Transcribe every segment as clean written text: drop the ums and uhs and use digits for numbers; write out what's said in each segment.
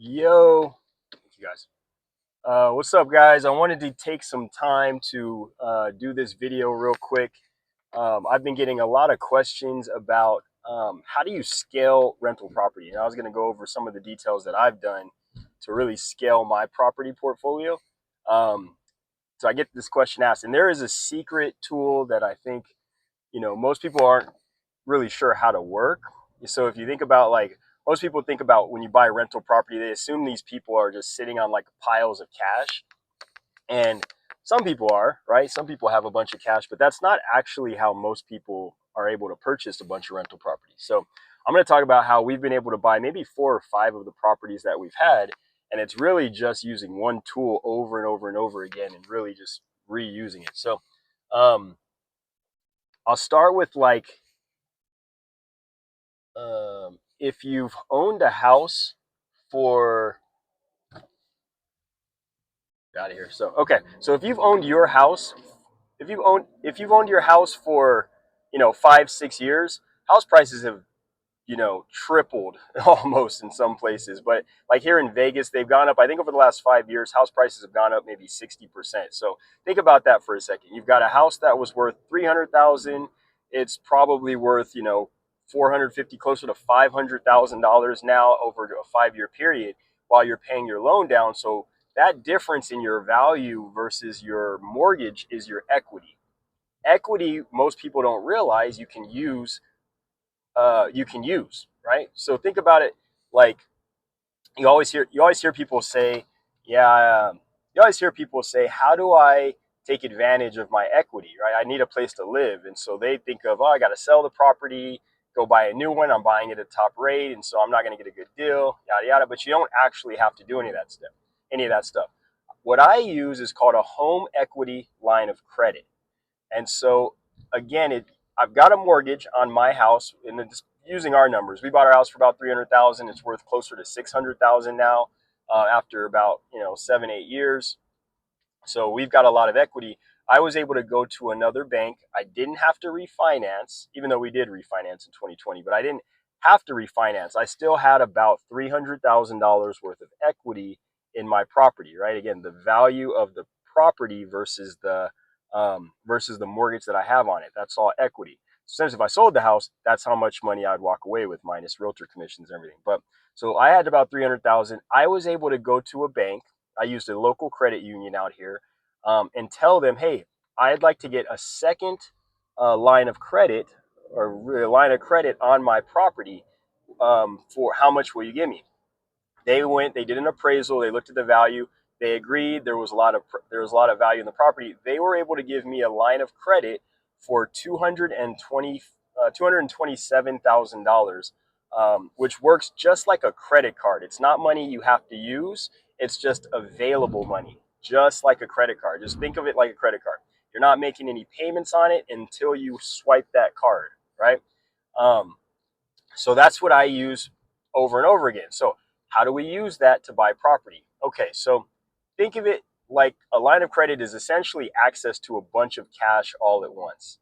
Yo, thank you guys. What's up, guys? I wanted to take some time to do this video real quick. I've been getting a lot of questions about how do you scale rental property, and I was going to go over some of the details that I've done to really scale my property portfolio. Um, so I get this question asked, and there is a secret tool that I think most people aren't really sure how to work. So if you think about, like, most people think about when you buy rental property, they assume these people are just sitting on like piles of cash. And some people are, right? Some people have a bunch of cash, but that's not actually how most people are able to purchase a bunch of rental properties. So I'm going to talk about how we've been able to buy maybe 4 or 5 of the properties that we've had. And it's really just using one tool over and over and over again and really just reusing it. So um, I'll start with, like, if you've owned a house for out of here. So okay, so if you've owned your house, if you've owned your house for 5 6 years, house prices have tripled almost in some places. But like here in Vegas, they've gone up. I think over the last 5 years, house prices have gone up maybe 60%. So think about that for a second. You've got a house that was worth 300,000. It's probably worth 450, closer to $500,000 now over a 5 year period, while you're paying your loan down. So that difference in your value versus your mortgage is your equity. Equity, most people don't realize you can use, right? So think about it, like, you always hear people say, yeah, you always hear people say, how do I take advantage of my equity, right? I need a place to live. And so they think of, oh, I got to sell the property, go buy a new one. I'm buying it at top rate, and so I'm not going to get a good deal, yada yada. But you don't actually have to do any of that stuff. What I use is called a home equity line of credit. And so again, I've got a mortgage on my house, and it's using our numbers. We bought our house for about 300,000. It's worth closer to 600,000 now, after about 7 8 years. So we've got a lot of equity. I was able to go to another bank. I didn't have to refinance, even though we did refinance in 2020, but I didn't have to refinance. I still had about $300,000 worth of equity in my property, right? Again, the value of the property versus the mortgage that I have on it. That's all equity. Since if I sold the house, that's how much money I'd walk away with, minus realtor commissions and everything. But so I had about 300,000. I was able to go to a bank. I used a local credit union out here, and tell them, hey, I'd like to get a second line of credit, or a line of credit on my property. For how much will you give me? They went, they did an appraisal, they looked at the value, they agreed there was a lot of value in the property. They were able to give me a line of credit for 227,000, which works just like a credit card. It's not money you have to use; it's just available money, just like a credit card. Just think of it like a credit card. You're not making any payments on it until you swipe that card, right? Um, so that's what I use over and over again. So how do we use that to buy property? Okay, so think of it like a line of credit is essentially access to a bunch of cash all at once.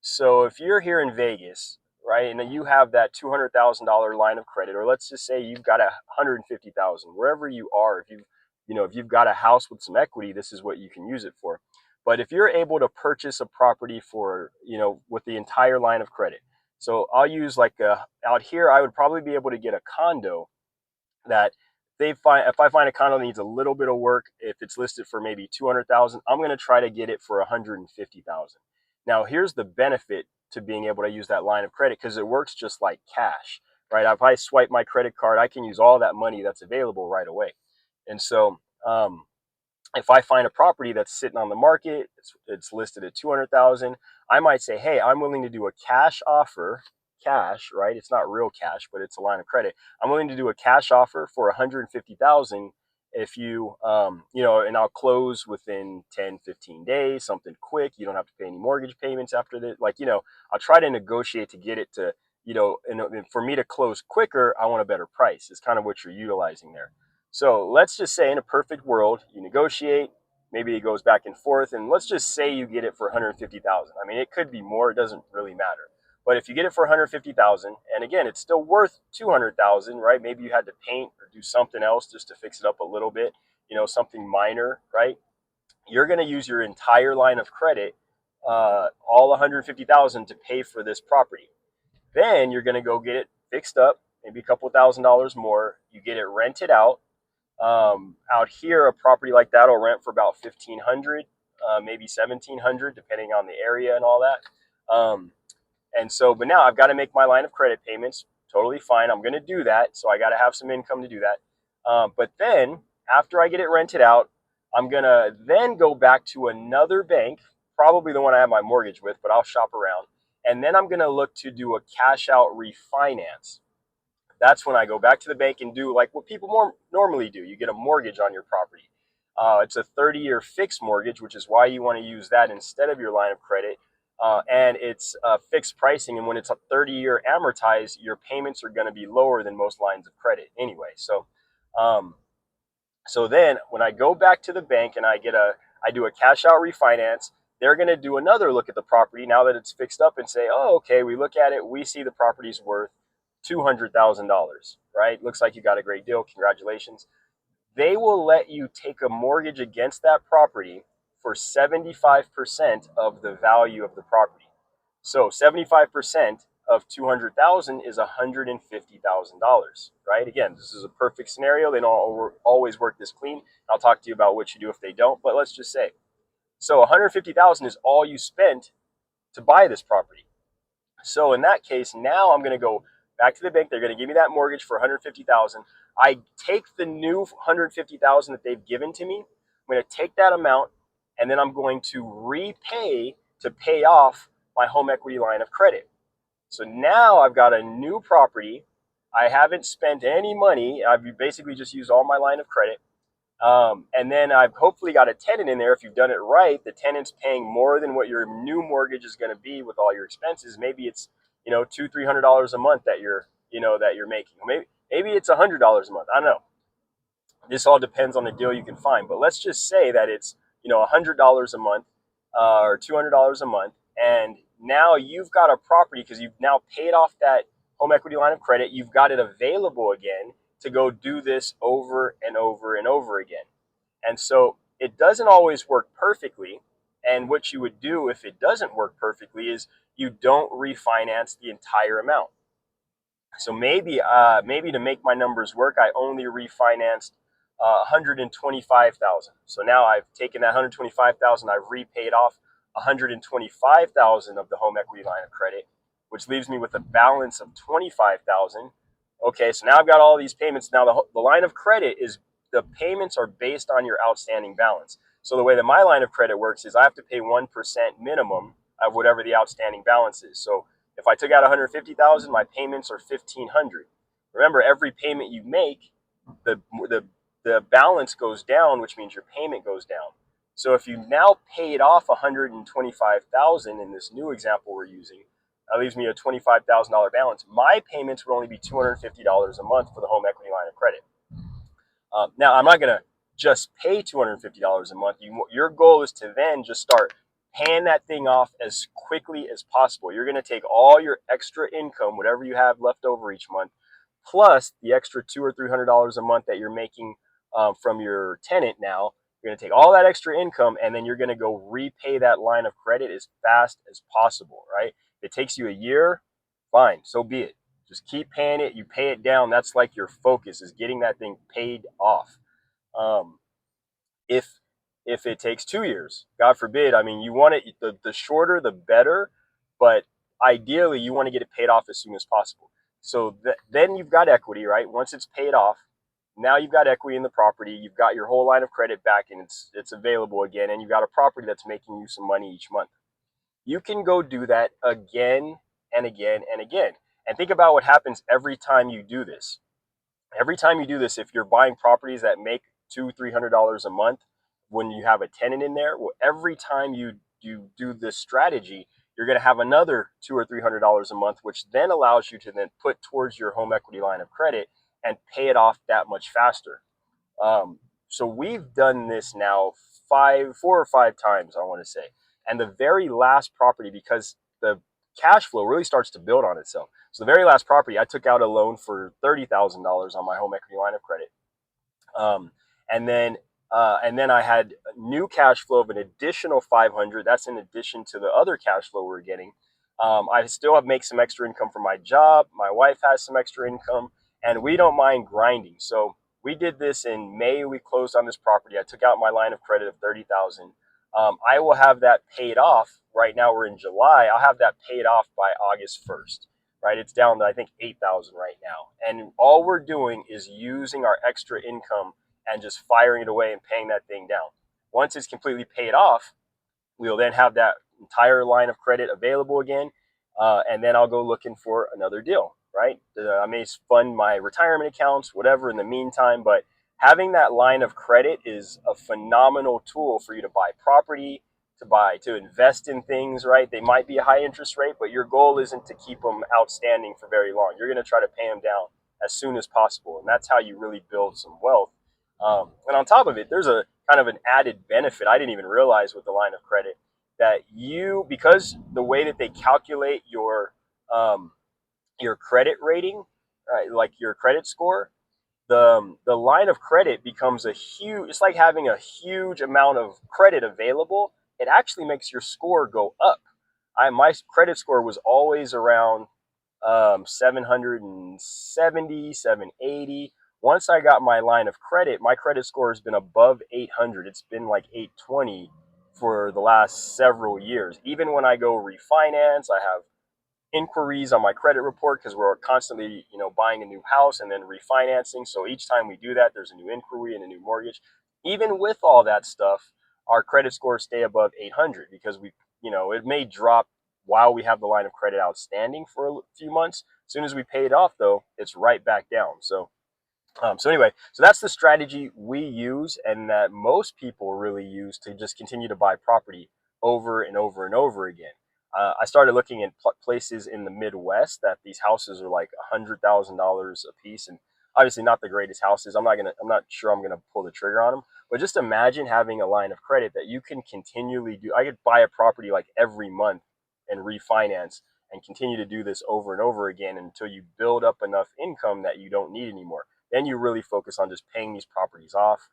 So if you're here in Vegas, right, and you have that $200,000 line of credit, or let's just say you've got 150,000, wherever you are, if you've got a house with some equity, this is what you can use it for. But if you're able to purchase a property for, with the entire line of credit, so I'll use, like, out here, I would probably be able to get a condo that if I find a condo that needs a little bit of work, if it's listed for maybe 200,000, I'm going to try to get it for 150,000. Now, here's the benefit to being able to use that line of credit, because it works just like cash, right? If I swipe my credit card, I can use all that money that's available right away. And so, if I find a property that's sitting on the market, it's listed at 200,000, I might say, hey, I'm willing to do a cash offer. Cash, right? It's not real cash, but it's a line of credit. I'm willing to do a cash offer for 150,000 if and I'll close within 10, 15 days, something quick. You don't have to pay any mortgage payments after that. Like, I'll try to negotiate to get it to, and for me to close quicker, I want a better price. It's kind of what you're utilizing there. So let's just say, in a perfect world, you negotiate, maybe it goes back and forth, and let's just say you get it for 150,000. I mean, it could be more, it doesn't really matter. But if you get it for 150,000, and again, it's still worth 200,000, right? Maybe you had to paint or do something else just to fix it up a little bit, something minor, right? You're going to use your entire line of credit, all 150,000, to pay for this property. Then you're going to go get it fixed up, maybe a couple $1,000s more. You get it rented out. Out here, a property like that will rent for about 1,500, maybe 1,700, depending on the area and all that. And so, but now I've got to make my line of credit payments. Totally fine. I'm going to do that. So I got to have some income to do that. But then after I get it rented out, I'm going to then go back to another bank, probably the one I have my mortgage with, but I'll shop around. And then I'm going to look to do a cash out refinance. That's when I go back to the bank and do like what people more normally do. You get a mortgage on your property. It's a 30-year fixed mortgage, which is why you want to use that instead of your line of credit. And it's fixed pricing. And when it's a 30-year amortized, your payments are going to be lower than most lines of credit anyway. So then when I go back to the bank and I do a cash out refinance, they're going to do another look at the property now that it's fixed up and say, oh, okay, we look at it, we see the property's worth $200,000, right? Looks like you got a great deal. Congratulations. They will let you take a mortgage against that property for 75% of the value of the property. So 75% of 200,000 is $150,000, right? Again, this is a perfect scenario. They don't always work this clean. I'll talk to you about what you do if they don't, but let's just say. So 150,000 is all you spent to buy this property. So in that case, now I'm going to go back to the bank. They're going to give me that mortgage for 150,000. I take the new 150,000 that they've given to me. I'm going to take that amount and then I'm going to repay to pay off my home equity line of credit. So now I've got a new property. I haven't spent any money. I've basically just used all my line of credit. And then I've hopefully got a tenant in there. If you've done it right, the tenant's paying more than what your new mortgage is going to be with all your expenses. Maybe it's, $200-300 a month that you're making. Maybe it's $100 a month. I don't know. This all depends on the deal you can find. But let's just say that it's, $100 a month or $200 a month. And now you've got a property because you've now paid off that home equity line of credit. You've got it available again to go do this over and over and over again. And so it doesn't always work perfectly. And what you would do if it doesn't work perfectly is you don't refinance the entire amount. So maybe to make my numbers work, I only refinanced 125,000. So now I've taken that 125,000, I've repaid off 125,000 of the home equity line of credit, which leaves me with a balance of 25,000. Okay, so now I've got all these payments. Now the line of credit is, the payments are based on your outstanding balance. So the way that my line of credit works is I have to pay 1% minimum of whatever the outstanding balance is. So if I took out 150,000, my payments are 1,500. Remember, every payment you make, the balance goes down, which means your payment goes down. So if you now paid off 125,000 in this new example we're using, that leaves me a $25,000 balance. My payments would only be $250 a month for the home equity line of credit. Now, I'm not going to just pay $250 a month. Your goal is to then just start paying that thing off as quickly as possible. You're going to take all your extra income, whatever you have left over each month, plus the extra $200 or $300 a month that you're making from your tenant now. You're going to take all that extra income and then you're going to go repay that line of credit as fast as possible, right? If it takes you a year, fine, so be it. Just keep paying it. You pay it down. That's like your focus, is getting that thing paid off. If it takes 2 years, God forbid, I mean, you want it, the shorter the better, but ideally you want to get it paid off as soon as possible. So then you've got equity, right? Once it's paid off, now you've got equity in the property. You've got your whole line of credit back and it's available again, and you've got a property that's making you some money each month. You can go do that again and again and again. And think about what happens every time you do this. Every time you do this, if you're buying properties that make $200-300 a month, when you have a tenant in there, well, every time you do this strategy, you're going to have another $200 or $300 a month, which then allows you to then put towards your home equity line of credit and pay it off that much faster. So we've done this now 4 or 5 times, I want to say. And the very last property, because the cash flow really starts to build on itself. So the very last property, I took out a loan for $30,000 on my home equity line of credit, um, and then I had new cash flow of an additional 500. That's in addition to the other cash flow we're getting. I still have make some extra income from my job. My wife has some extra income, and we don't mind grinding. So we did this in May. We closed on this property. I took out my line of credit of 30,000. I will have that paid off. Right now we're in July. I'll have that paid off by August 1st. Right, it's down to I think 8,000 right now, and all we're doing is using our extra income and just firing it away and paying that thing down. Once it's completely paid off, we'll then have that entire line of credit available again, and then I'll go looking for another deal. Right, I may fund my retirement accounts, whatever, in the meantime, but having that line of credit is a phenomenal tool for you to buy property, to invest in things. Right, they might be a high interest rate, but your goal isn't to keep them outstanding for very long. You're going to try to pay them down as soon as possible, and that's how you really build some wealth. And on top of it, there's a kind of an added benefit I didn't even realize with the line of credit, that you, because the way that they calculate your credit rating, right, like your credit score, the line of credit becomes a huge. It's like having a huge amount of credit available. It actually makes your score go up. My credit score was always around 770, 780. Once I got my line of credit, my credit score has been above 800. It's been like 820 for the last several years. Even when I go refinance, I have inquiries on my credit report because we're constantly, buying a new house and then refinancing. So each time we do that, there's a new inquiry and a new mortgage. Even with all that stuff, our credit scores stay above 800 because it may drop while we have the line of credit outstanding for a few months. As soon as we pay it off, though, it's right back down. So anyway, so that's the strategy we use and that most people really use to just continue to buy property over and over and over again. I started looking at places in the Midwest that these houses are like $100,000 a piece, and obviously not the greatest houses. I'm not sure I'm gonna pull the trigger on them. But just imagine having a line of credit that you can continually do. I could buy a property like every month and refinance and continue to do this over and over again until you build up enough income that you don't need anymore. Then you really focus on just paying these properties off,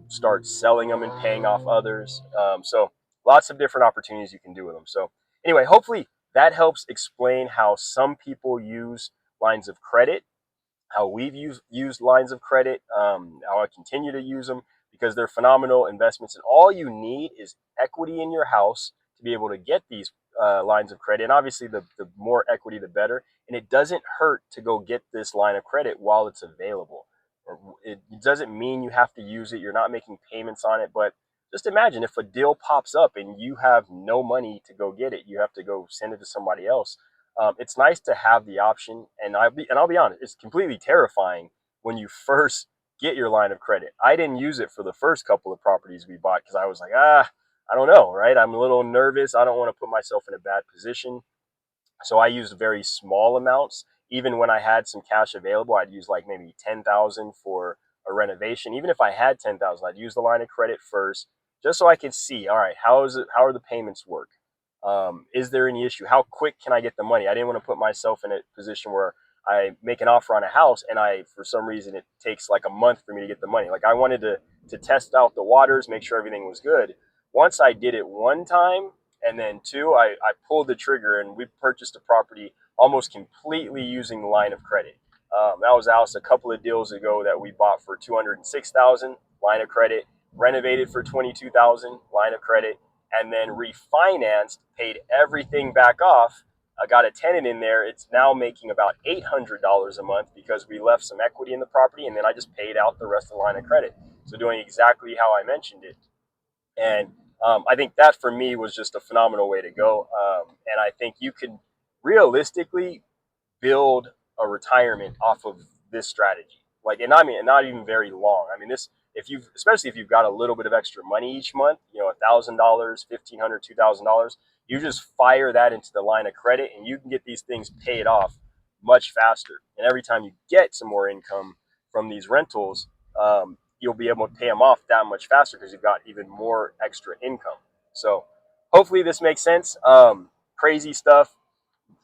start selling them and paying off others. So lots of different opportunities you can do with them. So anyway, hopefully that helps explain how some people use lines of credit, how we've used lines of credit, how I continue to use them because they're phenomenal investments. And all you need is equity in your house to be able to get these lines of credit. And obviously, the more equity, the better. And it doesn't hurt to go get this line of credit while it's available. It doesn't mean you have to use it. You're not making payments on it, but just imagine if a deal pops up and you have no money to go get it, you have to go send it to somebody else. It's nice to have the option, and I'll be honest, it's completely terrifying when you first get your line of credit. I didn't use it for the first couple of properties we bought because I was like, I don't know, right? I'm a little nervous. I don't want to put myself in a bad position. So I used very small amounts. Even when I had some cash available, I'd use like maybe 10,000 for a renovation. Even if I had 10,000, I'd use the line of credit first, just so I could see, all right, how is it? How are the payments work? Is there any issue? How quick can I get the money? I didn't want to put myself in a position where I make an offer on a house and for some reason, it takes like a month for me to get the money. Like I wanted to test out the waters, make sure everything was good. Once I did it one time, and then two, I pulled the trigger and we purchased a property almost completely using the line of credit. That was a couple of deals ago that we bought for 206,000 line of credit, renovated for 22,000 line of credit, and then refinanced, paid everything back off. I got a tenant in there. It's now making about $800 a month because we left some equity in the property, and then I just paid out the rest of the line of credit. So doing exactly how I mentioned it. And I think that for me was just a phenomenal way to go. And I think you can realistically build a retirement off of this strategy. Like, and I mean, not even very long. I mean, especially if you've got a little bit of extra money each month, $1,000, $1,500, $2,000, you just fire that into the line of credit and you can get these things paid off much faster. And every time you get some more income from these rentals, you'll be able to pay them off that much faster because you've got even more extra income. So hopefully this makes sense. Crazy stuff.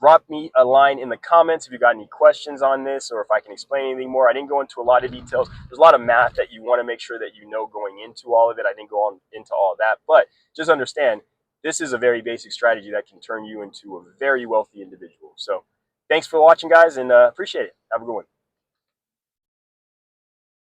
drop me a line in the comments if you got any questions on this, or if I can explain anything more. I didn't go into a lot of details. There's a lot of math that you want to make sure that you know going into all of it. I didn't go on into all of that, but just understand this is a very basic strategy that can turn you into a very wealthy individual. So thanks for watching, guys, and appreciate it. Have a good one.